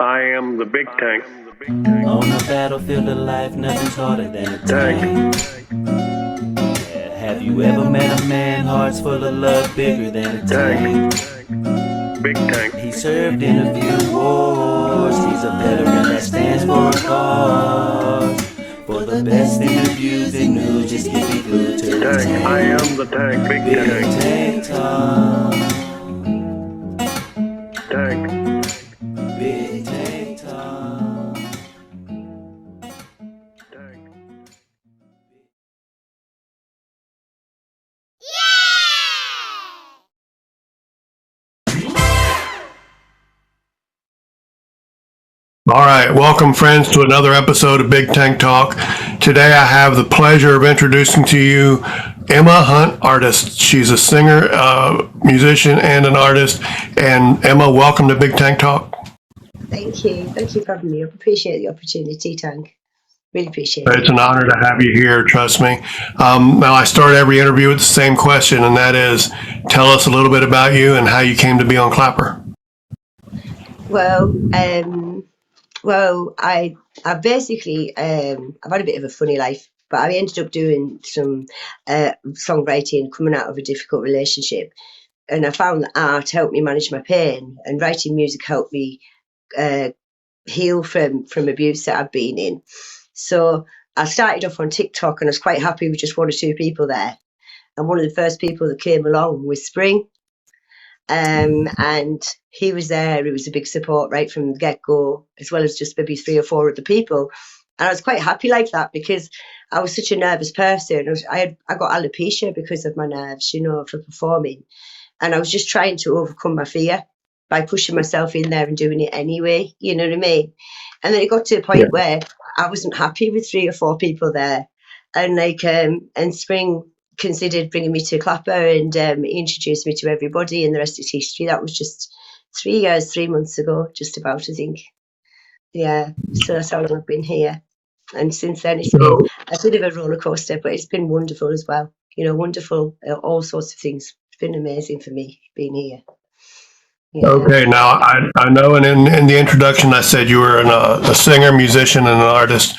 I am the big tank. On the battlefield of life, nothing's harder than a tank. Yeah, have you ever met a man, heart's full of love, bigger than a tank? Big tank. He served in a few wars, he's a veteran that stands for a cause. For the best interviews and news, just keep it glued to the tank. I am the tank, big BigTank Talk. Tank. BigTank Talk. All right, welcome friends to another episode of Big Tank Talk. Today I have the pleasure of introducing to you EmmaHuntArtist. She's a singer, musician, and an artist. And Emma, welcome to Big Tank Talk. Thank you for having me. I appreciate the opportunity, Tank. Really appreciate it. It's an honor to have you here, trust me. Now I start every interview with the same question, and that is, tell us a little bit about you and how you came to be on Clapper. Well, I basically I've had a bit of a funny life, but I ended up doing some songwriting coming out of a difficult relationship, and I found that art helped me manage my pain, and writing music helped me heal from abuse that I've been in. So I started off on TikTok, and I was quite happy with just one or two people there, and one of the first people that came along was Spring. And he was there. It was a big support right from the get-go, as well as just maybe 3 or 4 other people. And I was quite happy like that because I was such a nervous person. I got alopecia because of my nerves, for performing. And I was just trying to overcome my fear by pushing myself in there and doing it anyway, you know what I mean? And then it got to a point where I wasn't happy with 3 or 4 people there. And and Spring considered bringing me to Clapper, and he introduced me to everybody, and the rest is history. That was just 3 years, 3 months ago, just about, I think. Yeah, so that's how long I've been here. And since then, it's been a bit of a roller coaster, but it's been wonderful as well. Wonderful, all sorts of things. It's been amazing for me being here. Yeah. Okay, now I know, and in the introduction I said you were a singer, musician, and an artist.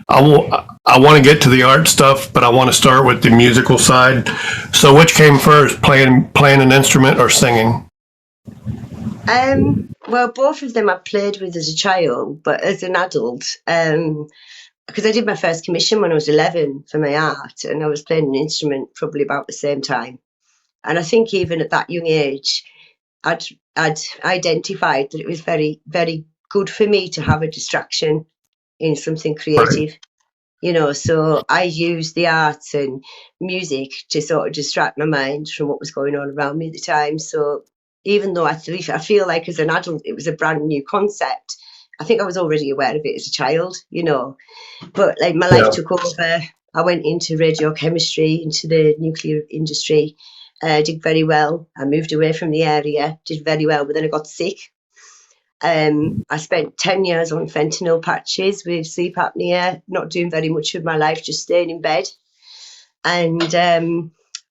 I want to get to the art stuff, but I want to start with the musical side. So, which came first, playing an instrument or singing? Well, both of them I played with as a child, but as an adult, because I did my first commission when I was 11 for my art, and I was playing an instrument probably about the same time. And I think even at that young age, I'd identified that it was very, very good for me to have a distraction in something creative, so I used the arts and music to sort of distract my mind from what was going on around me at the time. So even though I feel like as an adult it was a brand new concept, I think I was already aware of it as a child, but like my life took over. I went into radiochemistry, into the nuclear industry. Did very well. I moved away from the area, did very well, but then I got sick. I spent 10 years on fentanyl patches with sleep apnea, not doing very much of my life, just staying in bed and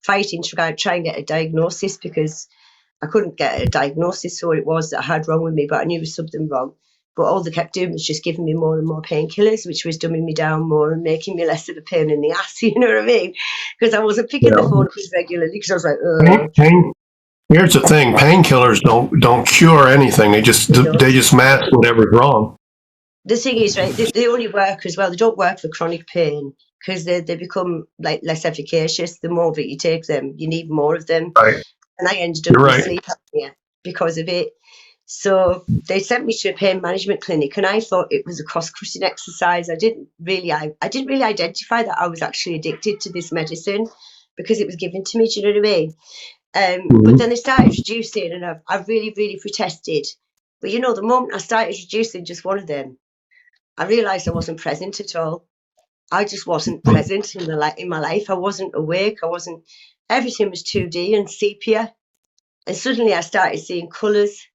fighting to try and get a diagnosis, because I couldn't get a diagnosis for what it was that I had wrong with me, but I knew there was something wrong. But all they kept doing was just giving me more and more painkillers, which was dumbing me down more and making me less of a pain in the ass, you know what I mean? Because I wasn't picking the phone up regularly, because I was like, ugh. Here's the thing: painkillers don't cure anything. They just mask whatever's wrong. The thing is, right, they only work as well. They don't work for chronic pain because they become like less efficacious. The more that you take them, you need more of them. Right. And I ended up with sleep apnea because of it. So they sent me to a pain management clinic, and I thought it was a cross-cutting exercise. I didn't really identify that I was actually addicted to this medicine because it was given to me. Do you know what I mean? But then they started reducing, and I've really, really protested. But the moment I started reducing just one of them, I realised I wasn't present at all. I just wasn't present in my life. I wasn't awake. Everything was 2D and sepia. And suddenly I started seeing colours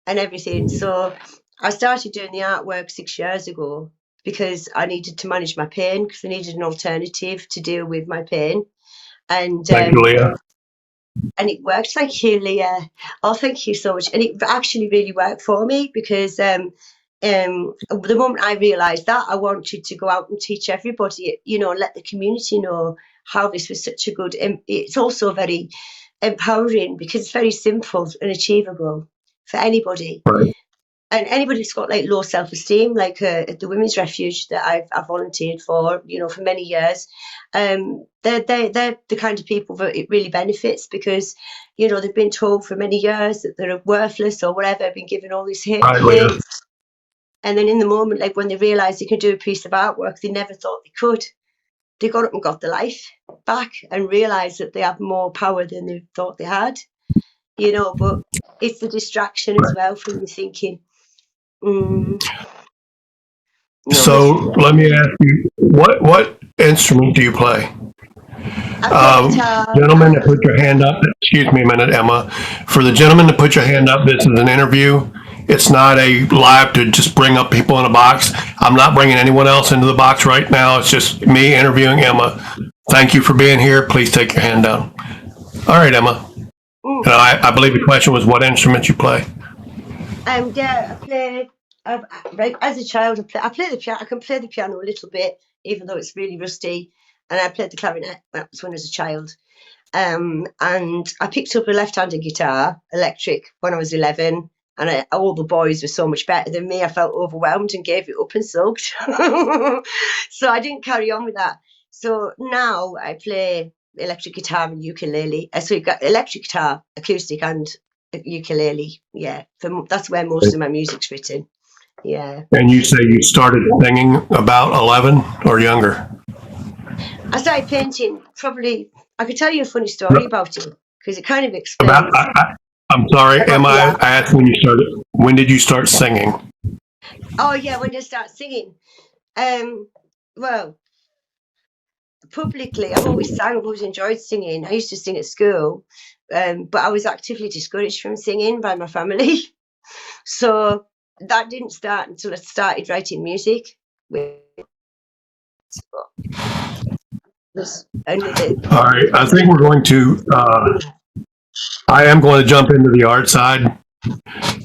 and everything. So I started doing the artwork 6 years ago because I needed to manage my pain, because I needed an alternative to deal with my pain. And thank you, Leah. And it worked. Thank you, Leah. Oh, thank you so much. And it actually really worked for me because the moment I realised that, I wanted to go out and teach everybody, let the community know how this was such a good. It's also very empowering because it's very simple and achievable for anybody. Right. And anybody who's got like low self-esteem, like at the Women's Refuge that I've volunteered for, for many years, they're the kind of people that it really benefits because, they've been told for many years that they're worthless or whatever, been given all this hate. And then in the moment, like when they realise they can do a piece of artwork they never thought they could, they got up and got their life back and realised that they have more power than they thought they had, but it's the distraction as well from you thinking. So let me ask you, what instrument do you play? Gentlemen, to put your hand up. Excuse me a minute, Emma. For the gentleman to put your hand up, this is an interview. It's not a live to just bring up people in a box. I'm not bringing anyone else into the box right now. It's just me interviewing Emma. Thank you for being here. Please take your hand down. All right, Emma. And I believe the question was what instrument you play. Yeah, I play. As a child, I play the piano. I can play the piano a little bit, even though it's really rusty. And I played the clarinet when I was a child. And I picked up a left-handed guitar, electric, when I was 11. And all the boys were so much better than me. I felt overwhelmed and gave it up and sulked. So I didn't carry on with that. So now I play electric guitar and ukulele. So you've got electric guitar, acoustic, and ukulele. Yeah, that's where most of my music's written. Yeah. And you say you started singing about 11 or younger? I started painting probably. I could tell you a funny story about it because it kind of explains. I'm sorry, Emma. I asked when you started. When did you start singing? Oh yeah, when did I start singing? Well, publicly, I've always sang. I've always enjoyed singing. I used to sing at school, but I was actively discouraged from singing by my family. So that didn't start until I started writing music. All right, I think we're going to. I am going to jump into the art side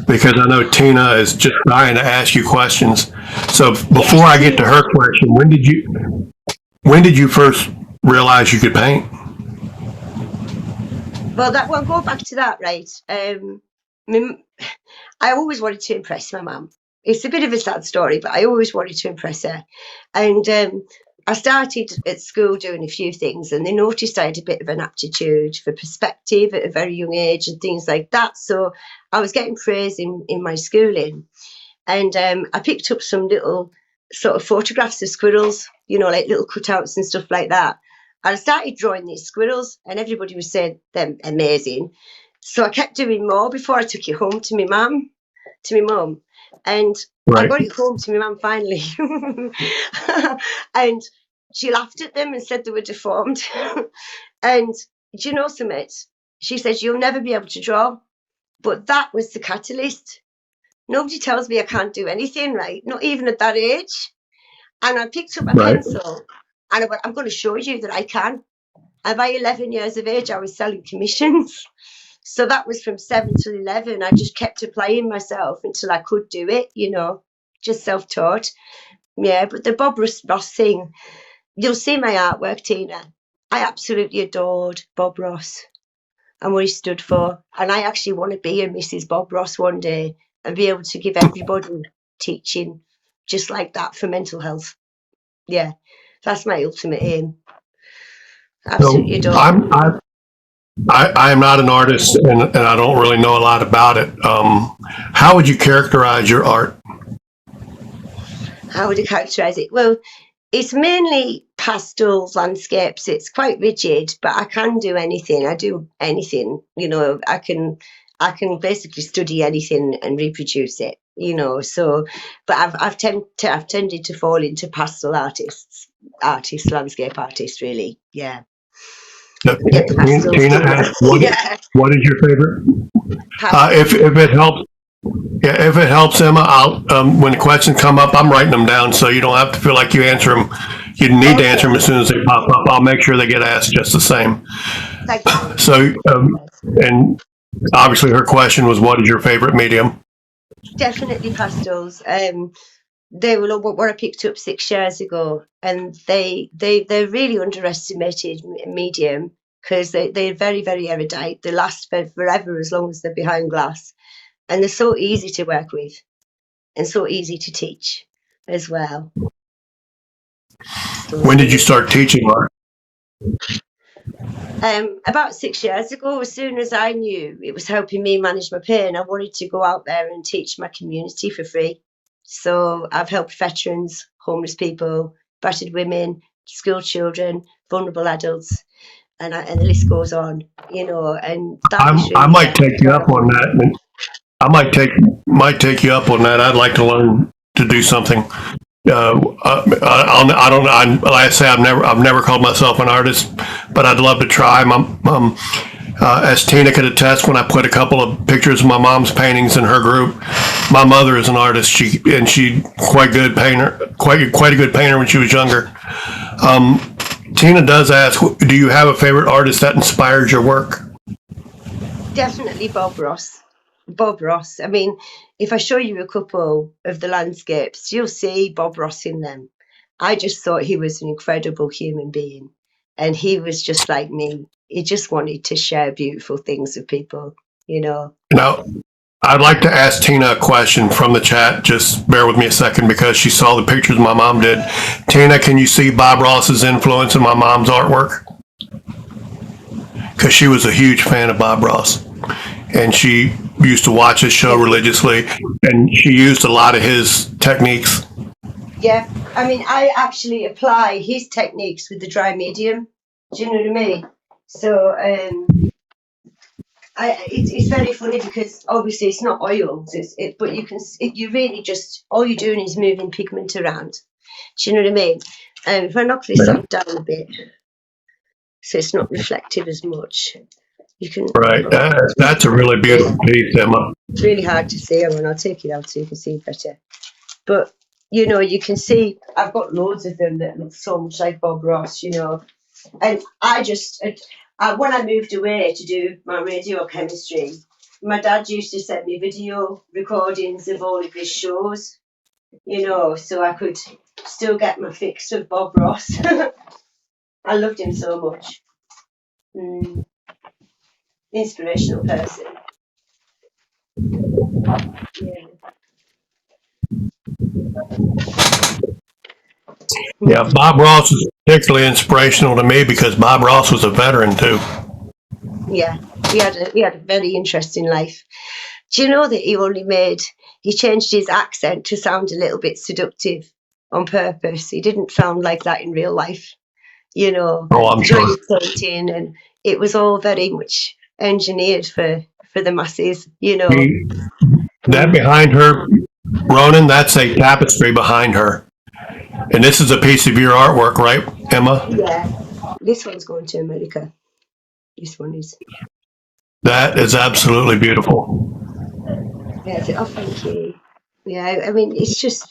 because I know Tina is just trying to ask you questions. So before I get to her question, when did you first realize you could paint? Well, we'll go back to that, right? I always wanted to impress my mum. It's a bit of a sad story, but I always wanted to impress her. And I started at school doing a few things, and they noticed I had a bit of an aptitude for perspective at a very young age and things like that. So I was getting praise in my schooling. And I picked up some little sort of photographs of squirrels, like little cutouts and stuff like that. And I started drawing these squirrels, and everybody was saying they're amazing. So I kept doing more before I took it home to my mum. And I got it home to my mum finally. And she laughed at them and said they were deformed. And do you know something? She said, you'll never be able to draw. But that was the catalyst. Nobody tells me I can't do anything, right? Not even at that age. And I picked up my pencil and I went, I'm going to show you that I can. And by 11 years of age, I was selling commissions. So that was from 7 to 11. I just kept applying myself until I could do it, just self-taught. Yeah, but the Bob Ross thing, you'll see my artwork, Tina. I absolutely adored Bob Ross and what he stood for. And I actually want to be a Mrs. Bob Ross one day and be able to give everybody teaching just like that for mental health. Yeah, that's my ultimate aim. Absolutely adore. I am not an artist, and I don't really know a lot about it. How would you characterize your art? How would I characterize it? Well, it's mainly pastels, landscapes. It's quite rigid, but I can do anything. I do anything. I can basically study anything and reproduce it. So, but I've tended to fall into pastel artists, landscape artists, really. Yeah. Tina asked, what is your favorite? If it helps, if it helps, Emma, I'll when the questions come up, I'm writing them down, so you don't have to feel like you answer them. You need to answer them as soon as they pop up. I'll make sure they get asked just the same. So, and obviously, her question was, "What is your favorite medium?" Definitely pastels. They were what I picked up 6 years ago, and they're really underestimated medium because they're very, very erudite. They last for forever as long as they're behind glass, and they're so easy to work with and so easy to teach as well. So When did you start teaching art? about 6 years ago, as soon as I knew it was helping me manage my pain, I wanted to go out there and teach my community for free. So I've helped veterans, homeless people, battered women, school children, vulnerable adults, and the list goes on, and that was I really might take you up on that. I might take you up on that. I'd like to learn to do something. I don't. Like I say, I've never called myself an artist, but I'd love to try. As Tina could attest, when I put a couple of pictures of my mom's paintings in her group, my mother is an artist. She quite good painter, quite a good painter when she was younger. Tina does ask, do you have a favorite artist that inspires your work? definitely Bob Ross. Bob Ross. I mean, if I show you a couple of the landscapes, you'll see Bob Ross in them. I just thought he was an incredible human being, and he was just like me. He just wanted to share beautiful things with people. Now, I'd like to ask Tina a question from the chat. Just bear with me a second because she saw the pictures my mom did. Tina, can you see Bob Ross's influence in my mom's artwork? Because she was a huge fan of Bob Ross. And she used to watch his show religiously, and she used a lot of his techniques. Yeah, I mean, I actually apply his techniques with the dry medium. Do you know what I mean? So, it's very funny because obviously it's not oils, but you really just all you're doing is moving pigment around. Do you know what I mean? If I knock this up down a bit, so it's not reflective as much, you can. Right. That's a really beautiful piece, Emma. It's really hard to see, and I'll take it out so you can see better. But you can see I've got loads of them that look so much like Bob Ross, and when I moved away to do my radio chemistry, my dad used to send me video recordings of all of his shows, so I could still get my fix of Bob Ross. I loved him so much. Inspirational person. Yeah. Yeah, Bob Ross is particularly inspirational to me because Bob Ross was a veteran too. Yeah, he had a very interesting life. Do you know that he changed his accent to sound a little bit seductive on purpose? He didn't sound like that in real life, Oh, I'm sure. painting, and it was all very much engineered for the masses, That behind her, Ronan, that's a tapestry behind her. And this is a piece of your artwork, right, Emma? Yeah, this one's going to America. This one is. That is absolutely beautiful. Yeah, oh, thank you. Yeah, I mean, it's just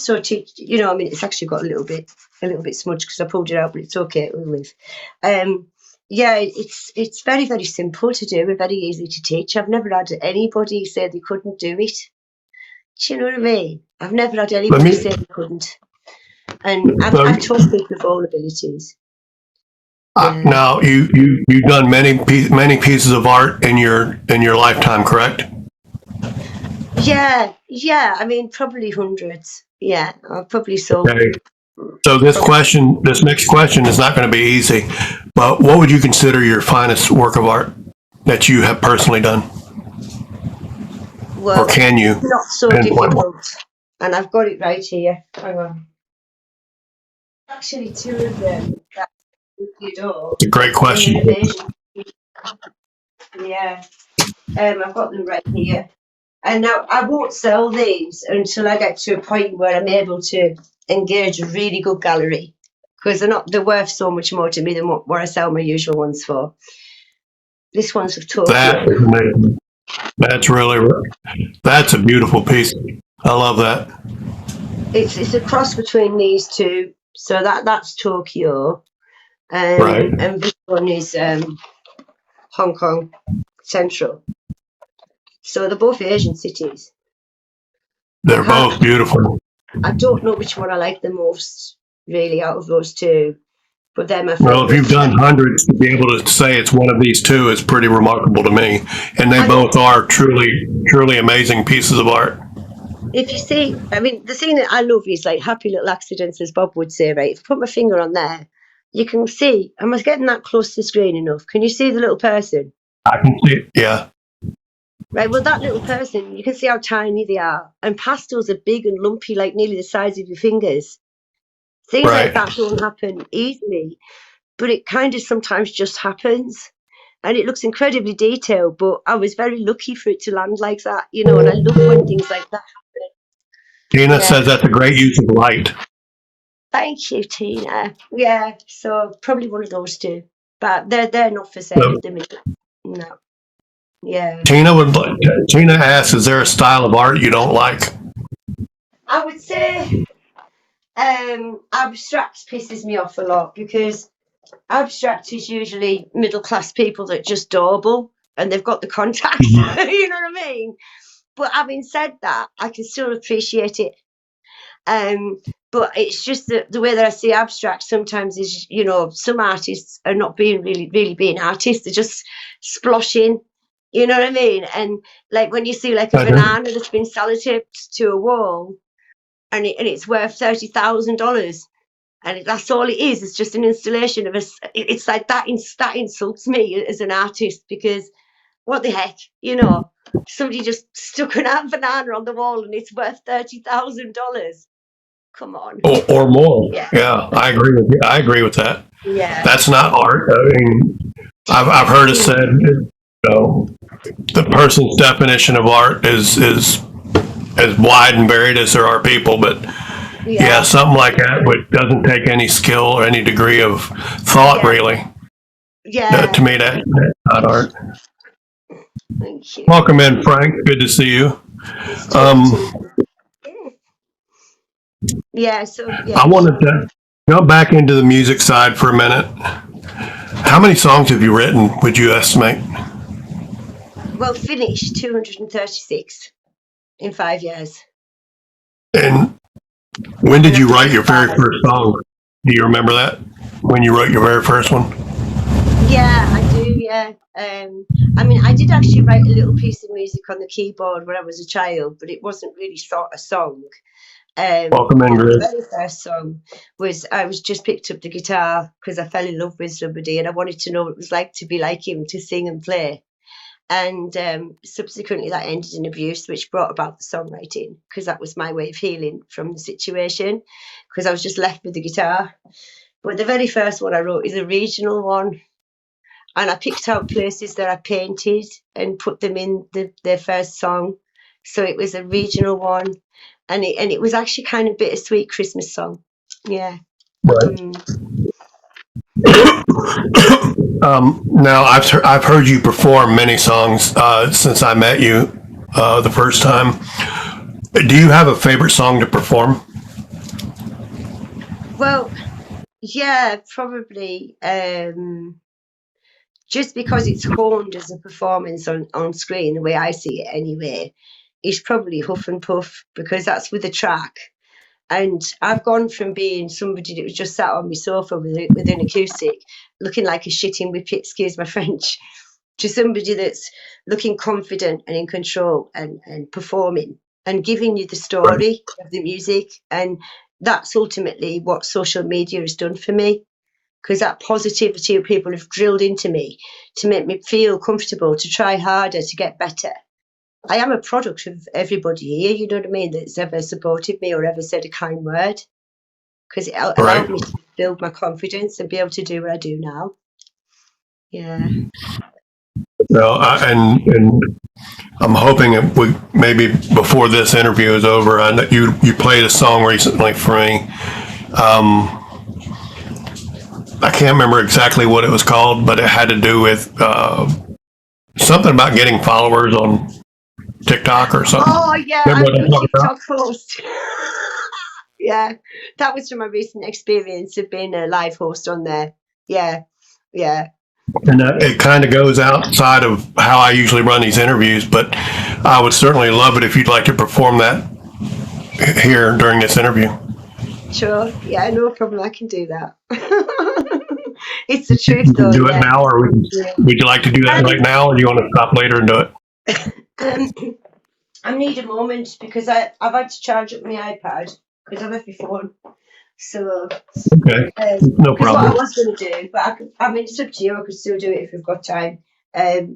so I mean, it's actually got a little bit smudged because I pulled it out, but it's okay, it will live. Yeah, it's very, very simple to do and very easy to teach. I've never had anybody say they couldn't do it. Do you know what I mean? I've never had anybody say they couldn't. And I've taught people of all abilities. Now, you've done many pieces of art in your lifetime, correct? Yeah. I mean, probably hundreds. Yeah, I've probably sold. Okay. So this next question is not going to be easy, but what would you consider your finest work of art that you have personally done? Well, or can you? Not so difficult. And I've got it right here. Hang on. Actually, two of them. It's a great question. Yeah. I've got them right here. And now I won't sell these until I get to a point where I'm able to engage a really good gallery, because they're worth so much more to me than what I sell my usual ones for. This one's of Tokyo. That is amazing. That's a beautiful piece. I love that. It's a cross between these two. So that's Tokyo. Right. And this one is Hong Kong Central. So they're both Asian cities. They're both beautiful. I don't know which one I like the most, really, out of those two, but they're my Well, if you've favourites. done hundreds, to be able to say it's one of these two is pretty remarkable to me. And they I know. both are truly, truly amazing pieces of art. If you see, I mean, the thing that I love is like happy little accidents, as Bob would say, right? If I put my finger on there, you can see, am I getting that close to the screen enough? Can you see the little person? I can see it. Yeah. Right, well, that little person, you can see how tiny they are. And pastels are big and lumpy, like nearly the size of your fingers. Things like Right. that don't happen easily, but it kind of sometimes just happens. And it looks incredibly detailed, but I was very lucky for it to land like that, you know, and I love when things like that happen. Tina Yeah. says that's a great use of light. Thank you, Tina. Yeah, so probably one of those two. But they're not for sale at the minute. No. Yeah. Tina asks, is there a style of art you don't like? I would say abstract pisses me off a lot because abstract is usually middle class people that just dawble and they've got the contacts. You know what I mean? But having said that, I can still appreciate it. But it's just that the way that I see abstract sometimes is, you know, some artists are not being really being artists. They're just sploshing. You know what I mean? And like when you see like a banana that's been sellotaped to a wall and it's worth $30,000. And that's all it is. It's just an installation of it's like that insults me as an artist because what the heck, you know, somebody just stuck an banana on the wall and it's worth $30,000. Come on. Or more. Yeah. I agree with you. I agree with that. Yeah. That's not art. I mean, I've heard it said, you know, the person's definition of art is as wide and varied as there are people, but yeah, something like that which doesn't take any skill or any degree of thought, really. Yeah. To me, that's not art. Thank you. Welcome in, Frank. Good to see you. I wanted to go back into the music side for a minute. How many songs have you written, would you estimate? Well, finished 236 in 5 years. And when did you write your very first song? Do you remember that? When you wrote your very first one? Yeah, I do, yeah. I mean, I did actually write a little piece of music on the keyboard when I was a child, but it wasn't really a song. Welcome in, Grid. The very first song was I was just picked up the guitar because I fell in love with somebody and I wanted to know what it was like to be like him, to sing and play. And subsequently that ended in abuse, which brought about the songwriting because that was my way of healing from the situation because I was just left with the guitar. But the very first one I wrote is a regional one. And I picked out places that I painted and put them in their first song. So it was a regional one. And it was actually kind of bittersweet Christmas song. Yeah. Right. Now I've heard you perform many songs since I met you the first time. Do you have a favorite song to perform? Well, yeah, probably. Just because it's honed as a performance on screen, the way I see it anyway, is probably Huff and Puff because that's with a track. And I've gone from being somebody that was just sat on my sofa with an acoustic, looking like a shitting whippet, excuse my French, to somebody that's looking confident and in control and performing and giving you the story of the music. And that's ultimately what social media has done for me. Because that positivity of people have drilled into me to make me feel comfortable, to try harder, to get better. I am a product of everybody here, you know what I mean, that's ever supported me or ever said a kind word. Because it allowed me to build my confidence and be able to do what I do now. Yeah. No, and I'm hoping maybe before this interview is over, I know you played a song recently for me. I can't remember exactly what it was called, but it had to do with something about getting followers on TikTok or something. Oh, yeah, I'm a TikTok host. Yeah, that was from my recent experience of being a live host on there. Yeah. And it kind of goes outside of how I usually run these interviews, but I would certainly love it if you'd like to perform that here during this interview. Sure. Yeah, no problem. I can do that. It's the truth, though. Do it Yeah. now, or would you like to do that right now, or do you want to stop later and do it? I need a moment because I've had to charge up my iPad because I left my phone. So, Okay, no because what I problem. was going to do, but I mean, it's up to you. I could still do it if we've got time. I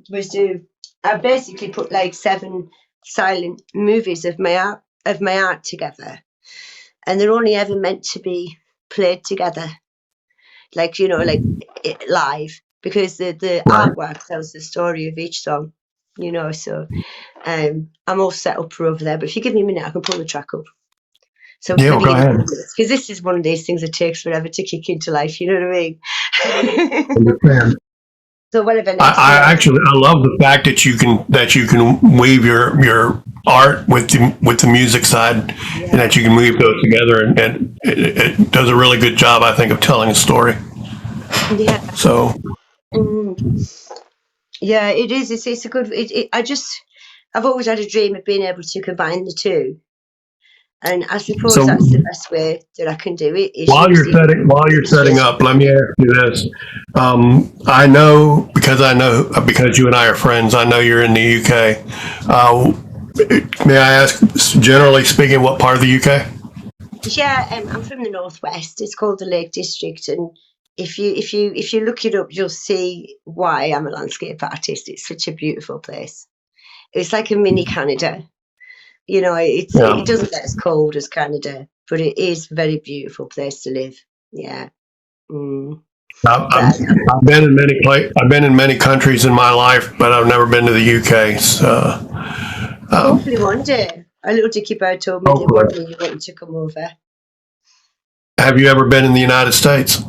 basically put like 7 silent movies of my art together, and they're only ever meant to be played together, like live, because the Right. artwork tells the story of each song. So I'm all set up for over there. But if you give me a minute, I can pull the track up. So Yeah, well, maybe go ahead. because this is one of these things that takes forever to kick into life. You know what I mean? Understand. So whatever next. I love the fact that you can weave your art with the music side, and that you can weave those together, and it does a really good job, I think, of telling a story. Yeah. So Yeah, it is. It's a good. I've always had a dream of being able to combine the two, and I suppose so that's the best way that I can do it. Is while use you're setting up, let me ask you this. I know because you and I are friends. I know you're in the UK. May I ask, generally speaking, what part of the UK? Yeah, I'm from the northwest. It's called the Lake District, and if you look it up, you'll see why I'm a landscape artist. It's such a beautiful place. It's like a mini Canada. Yeah. It doesn't get as cold as Canada, but it is a very beautiful place to live. Yeah. Mm. I've, But I've been in many countries in my life, but I've never been to the UK. So, hopefully one day, a little dicky bird told me that one hopefully. day you wanted to come over. Have you ever been in the United States?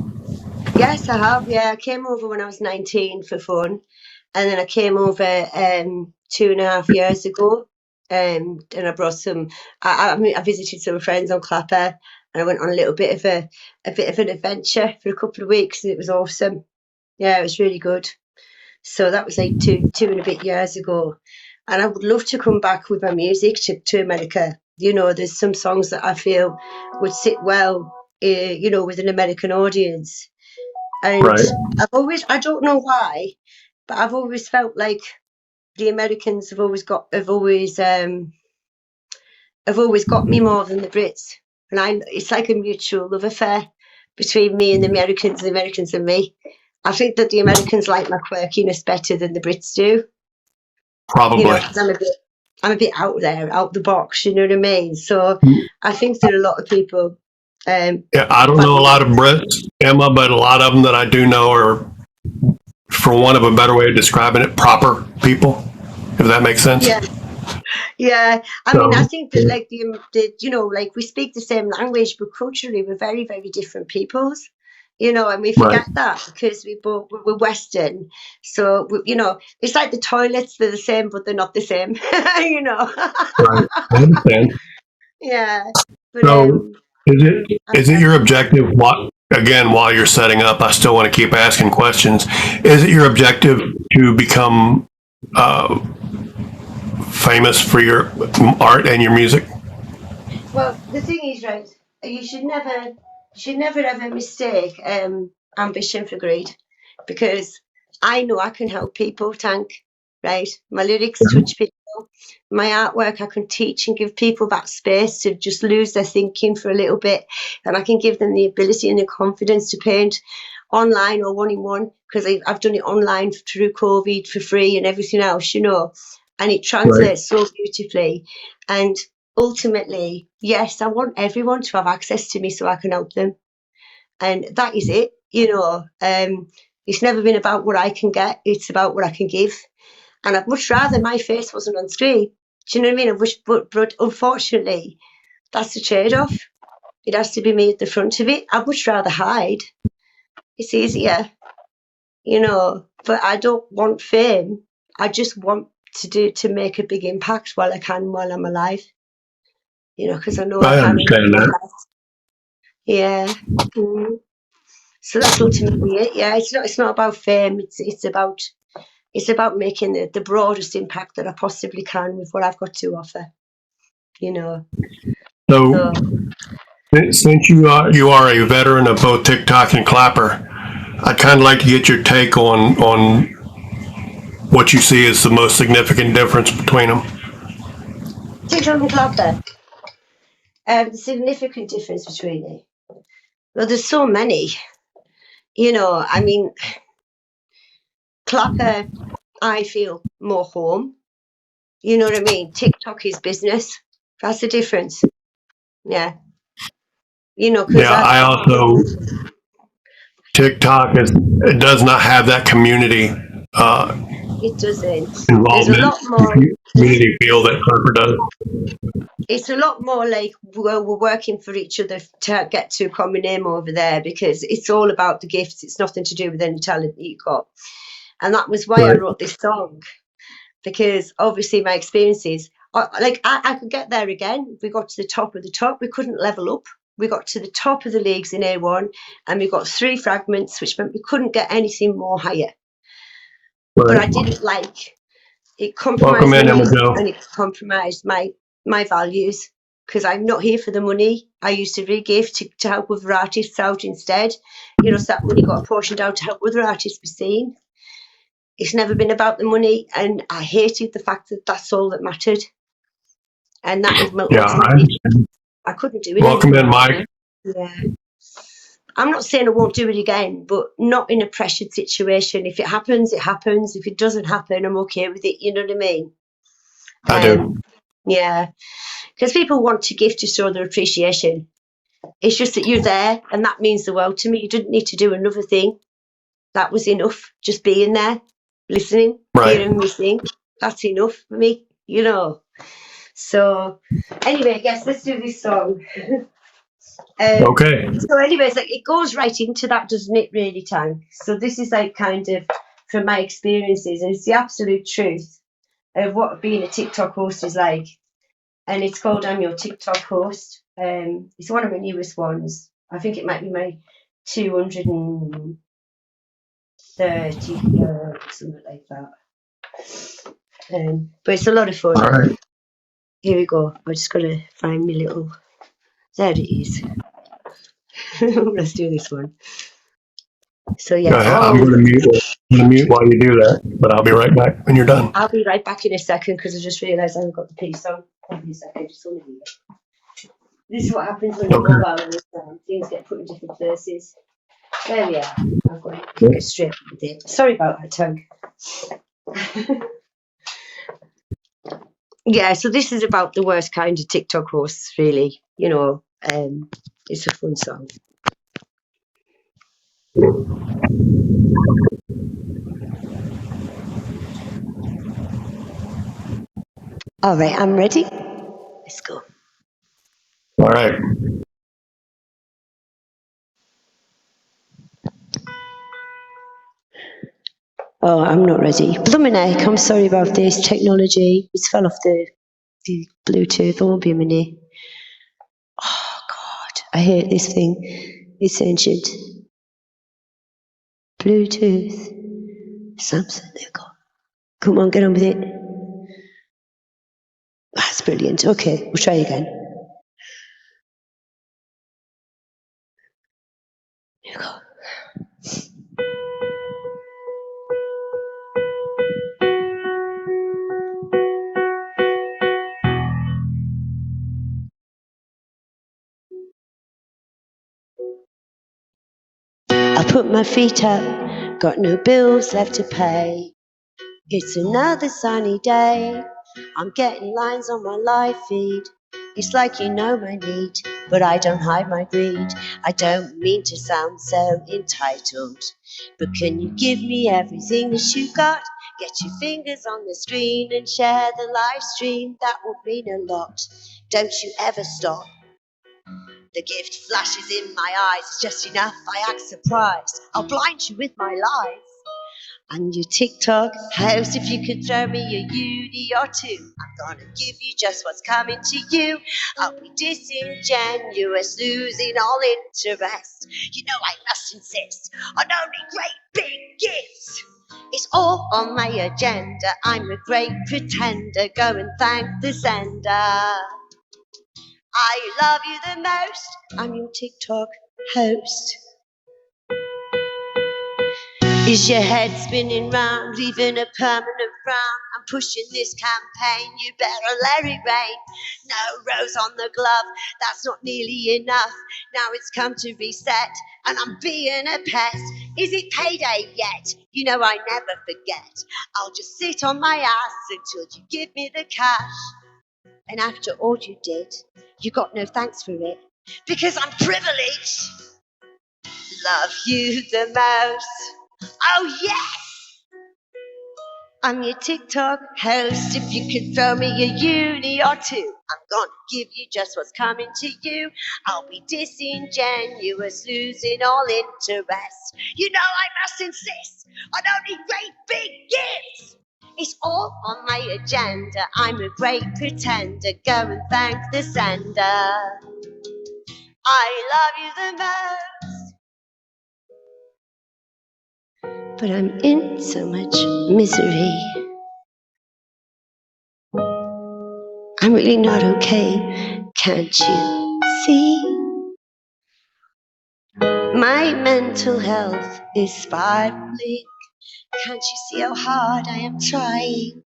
Yes, I have. Yeah, I came over when I was 19 for fun, and then I came over 2.5 years ago, and I brought some. I visited some friends on Clapper, and I went on a little bit of an adventure for a couple of weeks, and it was awesome. Yeah, it was really good. So that was like two and a bit years ago, and I would love to come back with my music to America. There's some songs that I feel would sit well, with an American audience. And Right. I don't know why, but I've always felt like the Americans have always got me more than the Brits. And it's like a mutual love affair between me and the Americans and me. I think that the Americans like my quirkiness better than the Brits do. Probably. 'Cause I'm a bit out there, out the box. You know what I mean? So I think that a lot of people. Yeah, I don't know a lot of Brits, Emma, but a lot of them that I do know are, for want of a better way of describing it, proper people. If that makes sense. Yeah. Yeah, I So, mean, I think that like like we speak the same language, but culturally we're very, very different peoples. And we right. forget that because we're Western. So it's like the toilets; they're the same, but they're not the same. Right. I understand. Yeah, but So, is it your objective? While you're setting up, I still want to keep asking questions. Is it your objective to become famous for your art and your music? well, the thing is, right? You should never ever mistake ambition for greed, because I know I can help people. Tank, right? My lyrics touch people. My artwork, I can teach and give people that space to just lose their thinking for a little bit, and I can give them the ability and the confidence to paint online or one-on-one, because I've done it online through COVID for free and everything else, and it translates so beautifully. And ultimately, yes, I want everyone to have access to me so I can help them, and that is it. It's never been about what I can get; it's about what I can give. And I'd much rather my face wasn't on screen. Do you know what I mean? But unfortunately, that's the trade-off. It has to be me at the front of it. I'd much rather hide. It's easier, But I don't want fame. I just want to make a big impact while I'm alive. Because I know I I can. understand that. Yeah. Mm. So that's ultimately it. Yeah, it's not about fame. It's about making the broadest impact that I possibly can with what I've got to offer. So since you are a veteran of both TikTok and Clapper, I'd kind of like to get your take on what you see as the most significant difference between them. TikTok and Clapper. The significant difference between it. Well, there's so many. You know, I mean, Clapper, I feel more home. You know what I mean? TikTok is business. That's the difference. Yeah. You know, because Yeah, I also TikTok it does not have that community it doesn't. There's a involvement, lot more. community feel that Clapper does. It's a lot more like we're working for each other to get to a common name over there, because it's all about the gifts. It's nothing to do with any talent that you got. And that was why I Right. wrote this song, because obviously my experiences, I could get there again. We got to the top of the top. We couldn't level up. We got to the top of the leagues in A1, and we got 3 fragments, which meant we couldn't get anything more higher. But I didn't like it. Compromised Welcome in, my Emma music, Jo. and it compromised my values, because I'm not here for the money. I used to re-give to help other artists out instead. You know, so that money got apportioned out to help other artists be seen. It's never been about the money, and I hated the fact that that's all that mattered. And that is Yeah, ultimately, I couldn't do it welcome in, anymore. Mike. Yeah. I'm not saying I won't do it again, but not in a pressured situation. If it happens, it happens. If it doesn't happen, I'm okay with it. You know what I mean? I do. Yeah. Because people want to give to show their appreciation. It's just that you're there, and that means the world to me. You didn't need to do another thing. That was enough. Just being there, listening, Right. hearing me sing. That's enough for me, you know. So, anyway, I guess let's do this song. Okay. So, anyways, like, it goes right into that, doesn't it, really, Tank? So, this is like kind of from my experiences, and it's the absolute truth of what being a TikTok host is like. And it's called I'm Your TikTok Host. It's one of my newest ones. I think it might be my 230, something like that. But it's a lot of fun. All right. Here we go. I just got to find my little. There it is. Let's do this one. So yeah. Go ahead. I'm going to mute while you do that, but I'll be right back when you're done. I'll be right back in a second, because I just realised I haven't got the piece on. Hold me a second, just hold me. This is what happens when you're mobile all the time. Things get put in different places. There we are. I've got it. Get straight with it. Sorry about that, Tug. Yeah, so this is about the worst kind of TikTok hosts, really. You know, it's a fun song. All right, I'm ready. Let's go. All right. Oh, I'm not ready. Blooming heck, I'm sorry about this. Technology. It's fell off the Bluetooth. Won't be a minute. Oh, God. I hate this thing. It's ancient. Bluetooth. Samsung. There you go. Come on, get on with it. That's brilliant. Okay, we'll try again. Here we go. I put my feet up, got no bills left to pay. It's another sunny day. I'm getting lines on my live feed. It's like you know my need, but I don't hide my greed. I don't mean to sound so entitled, but can you give me everything that you got? Get your fingers on the screen and share the live stream. That would mean a lot. Don't you ever stop. The gift flashes in my eyes. It's just enough. I act surprised. I'll blind you with my lies. And your TikTok host, if you could throw me a uni or two, I'm gonna give you just what's coming to you. I'll be disingenuous, losing all interest. You know I must insist on only great big gifts. It's all on my agenda. I'm a great pretender. Go and thank the sender. I love you the most. I'm your TikTok host. Is your head spinning round, leaving a permanent frown? I'm pushing this campaign, you better let it rain. No rose on the glove, that's not nearly enough. Now it's come to reset, and I'm being a pest. Is it payday yet? You know I never forget. I'll just sit on my ass until you give me the cash. And after all you did, you got no thanks for it. Because I'm privileged. Love you the most. Oh yes! I'm your TikTok host. If you could throw me a uni or two, I'm gonna give you just what's coming to you. I'll be disingenuous, losing all interest. You know I must insist on only great big gifts. It's all on my agenda. I'm a great pretender. Go and thank the sender. I love you the most. But I'm in so much misery. I'm really not okay, can't you see? My mental health is spiraling. Can't you see how hard I am trying?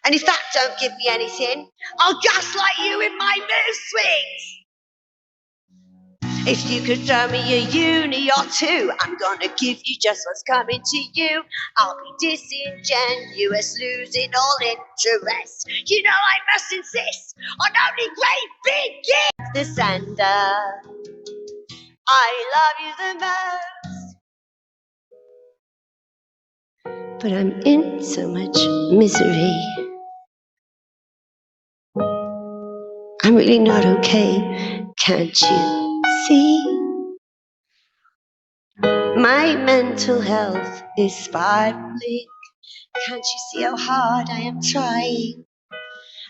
And if that don't give me anything, I'll gaslight you in my mood swings. If you could throw me a uni or two, I'm gonna give you just what's coming to you. I'll be disingenuous, losing all interest. You know I must insist on only great big gifts. The sender, I love you the most. But I'm in so much misery. I'm really not okay, can't you see? My mental health is spiraling. Can't you see how hard I am trying?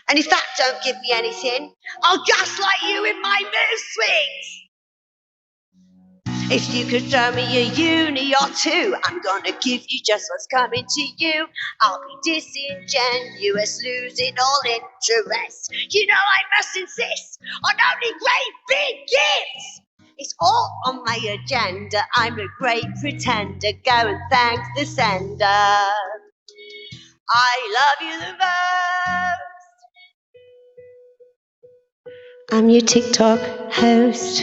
And if that don't give me anything, I'll gaslight you in my mood swings. If you could throw me a uni or two, I'm gonna give you just what's coming to you. I'll be disingenuous, losing all interest. You know I must insist on only great big gifts. It's all on my agenda. I'm a great pretender. Go and thank the sender. I love you the most. I'm your TikTok host.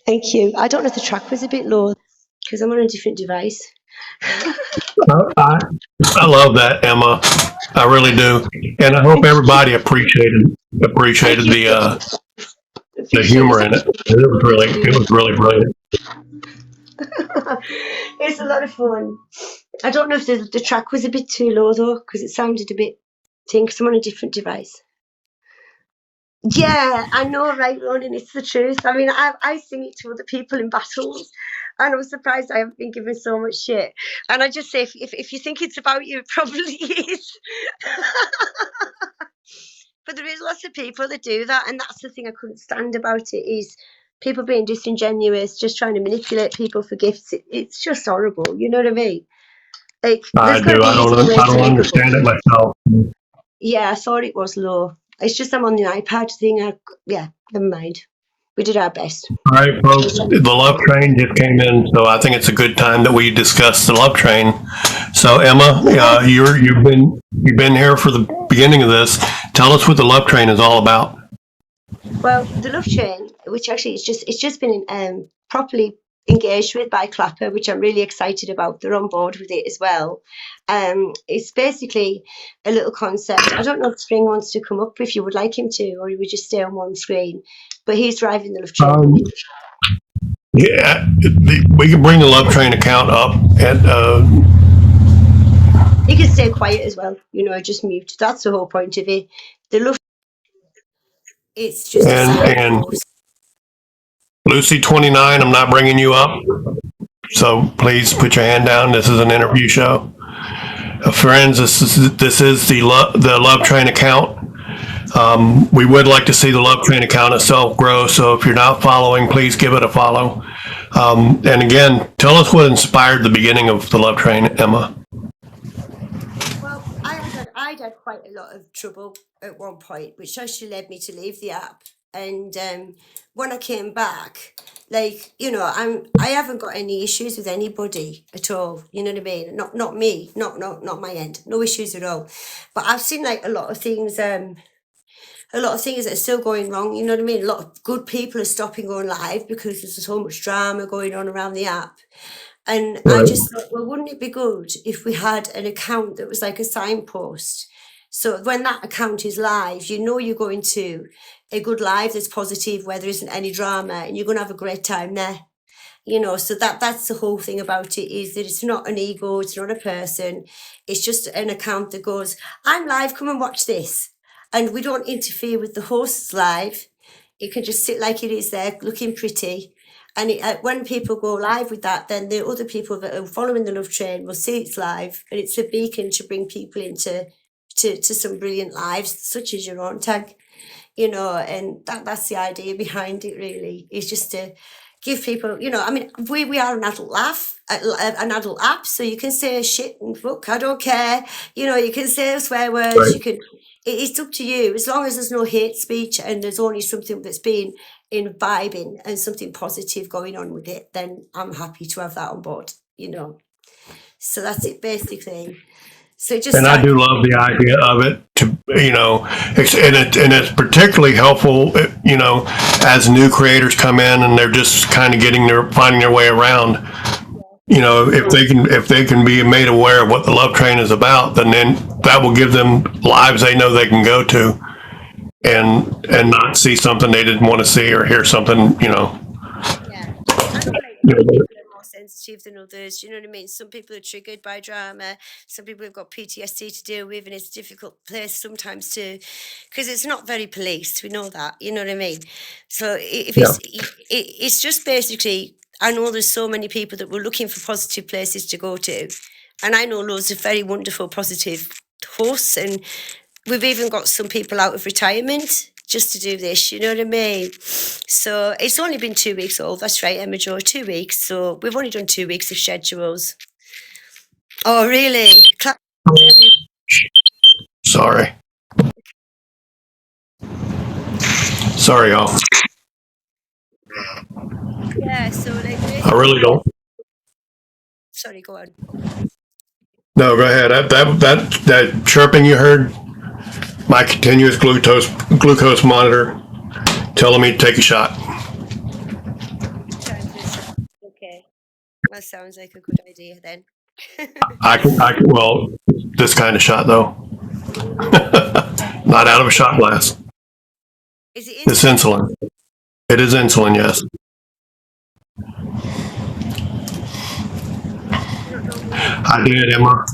Thank you. I don't know if the track was a bit low because I'm on a different device. I love that, Emma. I really do, and I hope everybody appreciated the humor in it. It was really brilliant. It's a lot of fun. I don't know if the track was a bit too low though, because it sounded a bit thin because I'm on a different device. Yeah, I know, right, Ronan? It's the truth. I mean, I sing it to other people in battles, and I'm surprised I haven't been given so much shit. And I just say, if you think it's about you, it probably is. But there is lots of people that do that, and that's the thing I couldn't stand about it is people being disingenuous, just trying to manipulate people for gifts. It's just horrible. You know what I mean? Like, I there's got to do. be I easier don't. ways I to don't make understand it myself. Yeah, I thought it was low. It's just I'm on the iPad thing. Yeah, never mind. We did our best. All right, folks. The love train just came in, so I think it's a good time that we discuss the love train. So, Emma, you've been here for the beginning of this. Tell us what the love train is all about. Well, the love train, which actually it's just been properly engaged with by Clapper, which I'm really excited about. They're on board with it as well. It's basically a little concept. I don't know if Spring wants to come up if you would like him to, or he would just stay on one screen. But he's driving the love train. Yeah, we can bring the love train account up and He can stay quiet as well, just mute. That's the whole point of it. The love. It's just and Lucy 29. I'm not bringing you up, so please put your hand down. This is an interview show. Friends, this is the love train account. We would like to see the love train account itself grow. So if you're not following, please give it a follow. And again, tell us what inspired the beginning of the love train, Emma. Well, I'd had quite a lot of trouble at one point, which actually led me to leave the app. And when I came back, like, you know, I haven't got any issues with anybody at all. You know what I mean? Not me, not my end. No issues at all. But I've seen like a lot of things that are still going wrong. You know what I mean? A lot of good people are stopping going live because there's so much drama going on around the app. And I just thought, well, wouldn't it be good if we had an account that was like a signpost? So when that account is live, you know you're going to a good live that's positive, where there isn't any drama, and you're going to have a great time there. You know, so that's the whole thing about it, is that it's not an ego, it's not a person, it's just an account that goes, I'm live, come and watch this. And we don't interfere with the host's live. It can just sit like it is there, looking pretty. And when people go live with that, then the other people that are following the Love Train will see it's live, and it's a beacon to bring people into to some brilliant lives, such as your own tag, you know. And that's the idea behind it, really, is just to give people, you know, I mean, we are an adult an adult app, so you can say shit and fuck, I don't care, you know, you can say swear words, Right. you can, it's up to you, as long as there's no hate speech and there's only something that's been imbibing and something positive going on with it, then I'm happy to have that on board, you know. So that's it basically. So just And I do love the idea of it, to, you know, and it's particularly helpful, you know, as new creators come in and they're just kind of finding their way around. You know, if they can be made aware of what the Love Train is about, then that will give them lives they know they can go to, and not see something they didn't want to see, or hear something, you know. Yeah. I don't like You know, people are more sensitive than others. You know what I mean? Some people are triggered by drama. Some people have got PTSD to deal with, and it's a difficult place sometimes because it's not very policed. We know that. You know what I mean? So if Yeah. it's just basically, I know there's so many people that were looking for positive places to go to, and I know loads of very wonderful positive hosts, and we've even got some people out of retirement just to do this, you know what I mean? So it's only been 2 weeks old. That's right, Emma Jo, 2 weeks. So we've only done 2 weeks of schedules. Oh, really? Sorry, y'all. Yeah, so like, I really don't. sorry, go on. No, go ahead. That chirping you heard, my continuous glucose monitor telling me to take a shot. Okay, that sounds like a good idea then. I can, well, this kind of shot though. Not out of a shot glass. Is it It's insulin. It is insulin, yes. I did, Emma.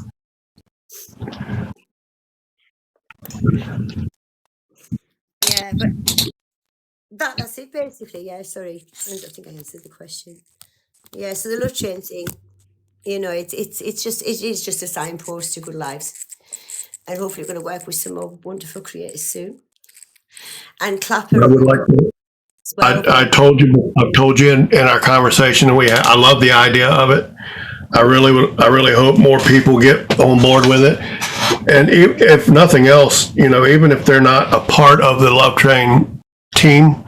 Yeah, but that's it basically. Yeah, sorry, I don't think I answered the question. Yeah, so the Love Train thing, you know, it is just a signpost to good lives, and hopefully we're going to work with some more wonderful creators soon. And Clapper, I would like to. I've told you in our conversation I love the idea of it. I really hope more people get on board with it. And if nothing else, you know, even if they're not a part of the Love Train team,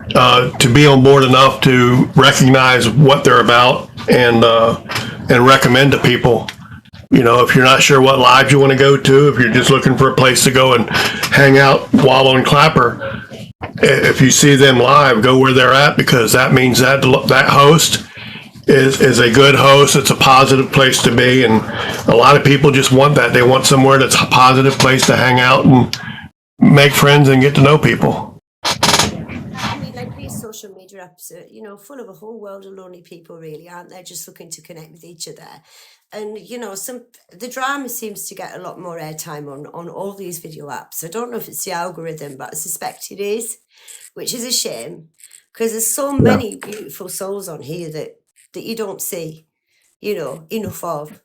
to be on board enough to recognize what they're about and recommend to people. You know, if you're not sure what live you want to go to, if you're just looking for a place to go and hang out, wallow and clapper, if you see them live, go where they're at, because that means that host is a good host. It's a positive place to be, and a lot of people just want that. They want somewhere that's a positive place to hang out and make friends and get to know people. I mean, like these social media apps are, you know, full of a whole world of lonely people, really, aren't they? Just looking to connect with each other. And, you know, the drama seems to get a lot more airtime on all these video apps. I don't know if it's the algorithm, but I suspect it is, which is a shame, because there's so many beautiful souls on here that you don't see, you know, enough of,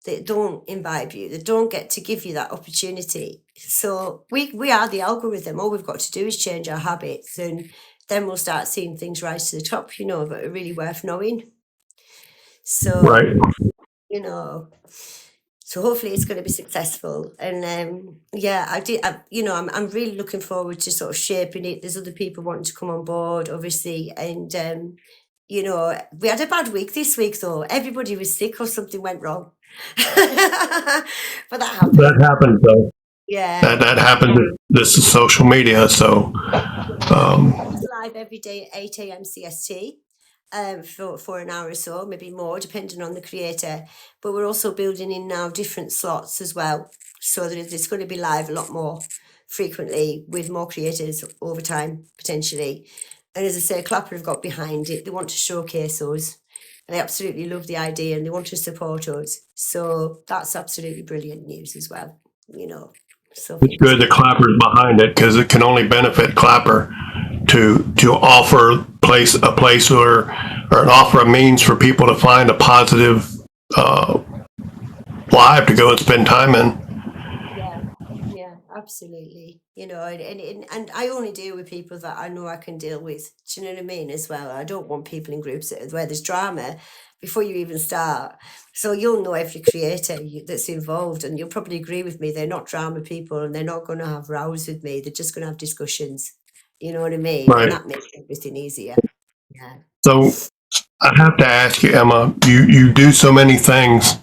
that don't imbibe you, that don't get to give you that opportunity. So we are the algorithm. All we've got to do is change our habits, and then we'll start seeing things rise to the top, you know, that are really worth knowing. So, Right. you know, So hopefully it's going to be successful. And yeah, I'm really looking forward to sort of shaping it. There's other people wanting to come on board, obviously. And, we had a bad week this week, though. Everybody was sick or something went wrong. But that happened. That happens, though. Yeah. That happens. This is social media, so. Live every day at 8 a.m. CST. For an hour or so, maybe more, depending on the creator. But we're also building in now different slots as well, so that it's going to be live a lot more frequently with more creators over time, potentially. And as I say, Clapper have got behind it. They want to showcase us. And they absolutely love the idea and they want to support us. So that's absolutely brilliant news as well, So It's good that Clapper's behind it, because it can only benefit Clapper to offer a place or an offer a means for people to find a positive live to go and spend time in. Yeah, absolutely. And I only deal with people that I know I can deal with. Do you know what I mean? As well, I don't want people in groups where there's drama before you even start. So you'll know every creator that's involved, and you'll probably agree with me. They're not drama people, and they're not going to have rows with me. They're just going to have discussions. You know what I mean? Right. And that makes everything easier. Yeah. So I have to ask you, Emma, you do so many things.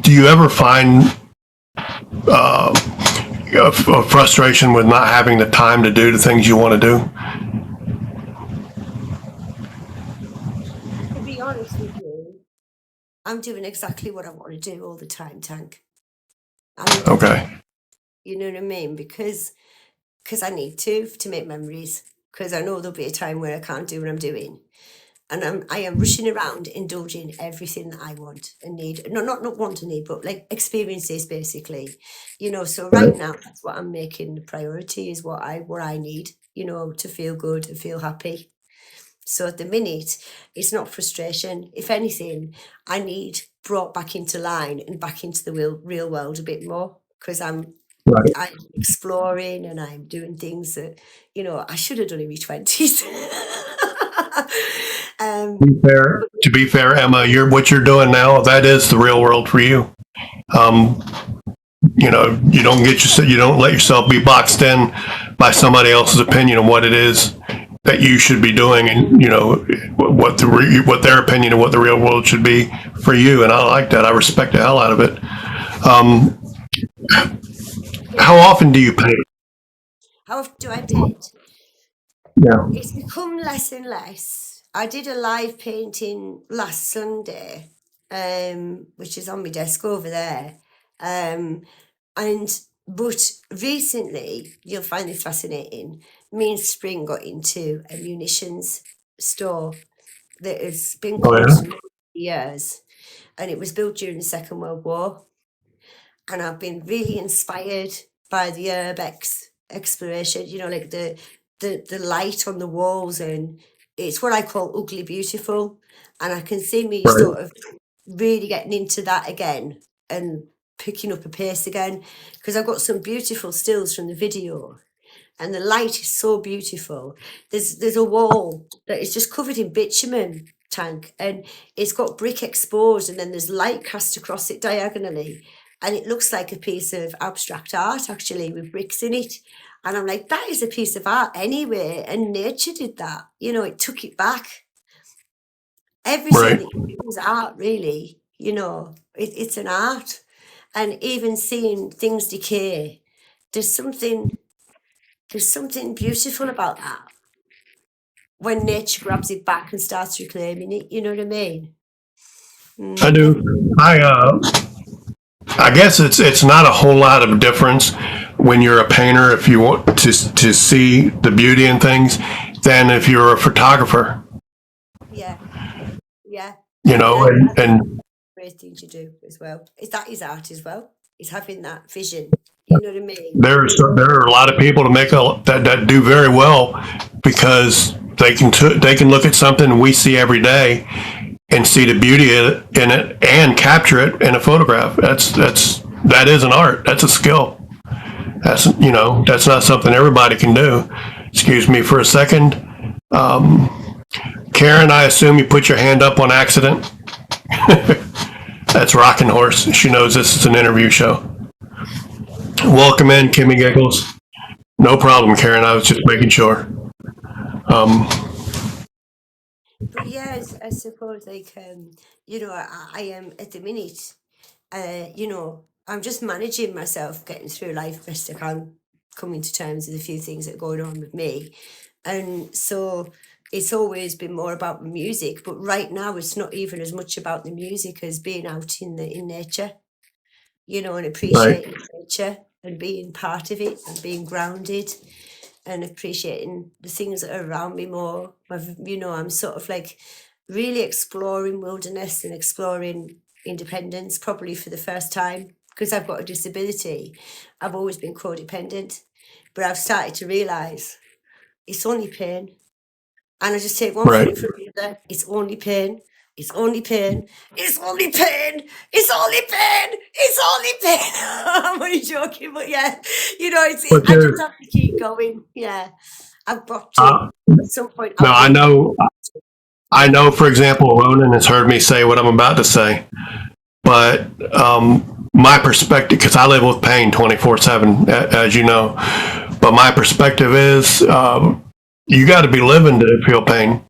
Do you ever find a frustration with not having the time to do the things you want to do? To be honest with you, I'm doing exactly what I want to do all the time, Tank. Okay. You know what I mean? Because I need to make memories, because I know there'll be a time where I can't do what I'm doing. And I am rushing around, indulging everything that I want and need. No, not want to need, but like experiences, basically. So right now, that's what I'm making the priority, is what I need, to feel good and feel happy. So at the minute, it's not frustration. If anything, I need brought back into line and back into the real world a bit more, because I'm exploring and I'm doing things that, I should have done in my 20s. To be fair, Emma, what you're doing now, that is the real world for you. You don't you don't let yourself be boxed in by somebody else's opinion of what it is that you should be doing, and what their opinion of what the real world should be for you. And I like that. I respect the hell out of it. How often do you paint? How often do I paint? Yeah. It's become less and less. I did a live painting last Sunday, which is on my desk over there. But recently, you'll find this fascinating. Me and Spring got into a munitions store that has been closed for years, and it was built during the Second World War. And I've been really inspired by the urbex exploration. Like the light on the walls, and it's what I call ugly beautiful. And I can see me sort of really getting into that again and picking up a pace again, because I've got some beautiful stills from the video, and the light is so beautiful. There's a wall that is just covered in bitumen, Tank, and it's got brick exposed, and then there's light cast across it diagonally, and it looks like a piece of abstract art, actually, with bricks in it. And I'm like, that is a piece of art anyway, and nature did that. It took it back. Everything that you do is art, really. It's an art. And even seeing things decay, there's something beautiful about that, when nature grabs it back and starts reclaiming it. You know what I mean? I do. I guess it's not a whole lot of difference when you're a painter, if you want to see the beauty in things, than if you're a photographer. Yeah. And Great thing to do as well. That is art as well. It's having that vision. You know what I mean? there are a lot of people that do very well, because they can look at something we see every day and see the beauty in it and capture it in a photograph. That is an art. That's a skill. That's not something everybody can do. Excuse me for a second. Karen, I assume you put your hand up on accident. That's Rockin' Horse. She knows this is an interview show. Welcome in, Kimmy Giggles. No problem, Karen. I was just making sure. But yeah, I suppose like I am at the minute. I'm just managing myself, getting through life best I can, coming to terms with a few things that are going on with me, and so it's always been more about the music. But right now, it's not even as much about the music as being out in nature, and appreciating nature and being part of it and being grounded and appreciating the things that are around me more. I'm sort of like really exploring wilderness and exploring independence, probably for the first time, because I've got a disability. I've always been codependent, but I've started to realise it's only pain. And I just take one foot in front of the other. It's only pain. It's only pain. It's only pain. It's only pain. It's only pain. I'm only joking, but yeah, I just have to keep going. Yeah, I've got to at some point. No, I know, for example, Ronan has heard me say what I'm about to say, but my perspective, because I live with pain 24/7, as you know, but my perspective is you got to be living to feel pain.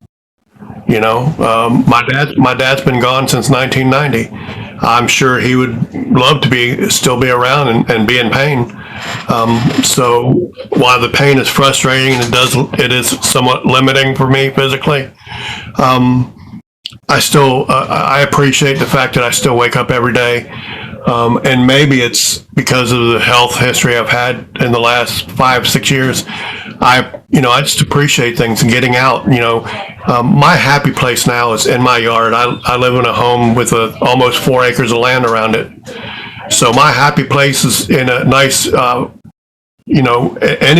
My dad's been gone since 1990. I'm sure he would love to still be around and be in pain. So while the pain is frustrating and it is somewhat limiting for me physically, I appreciate the fact that I still wake up every day. And maybe it's because of the health history I've had in the last 5-6 years. I just appreciate things and getting out. My happy place now is in my yard. I live in a home with almost 4 acres of land around it. So my happy place is in a nice, any